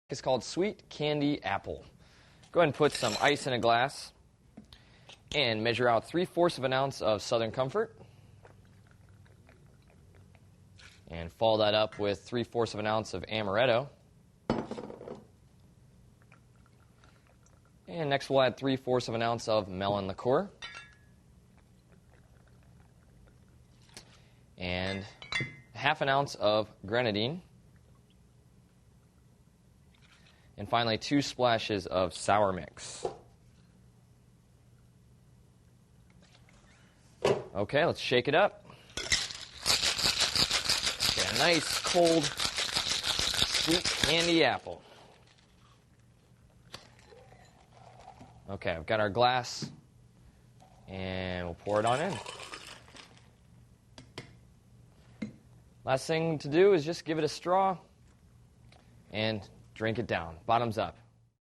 is called Sweet Candy Apple. Go ahead and put some ice in a glass and measure out 3/4 of an ounce of Southern Comfort. And follow that up with 3/4 of an ounce of Amaretto. And next we'll add 3/4 of an ounce of melon liqueur. And 1/2 an ounce of grenadine. And finally, 2 splashes of sour mix. Okay, let's shake it up. Get a nice, cold, sweet candy apple. Okay, I've got our glass, and we'll pour it on in. Last thing to do is just give it a straw and drink it down. Bottoms up.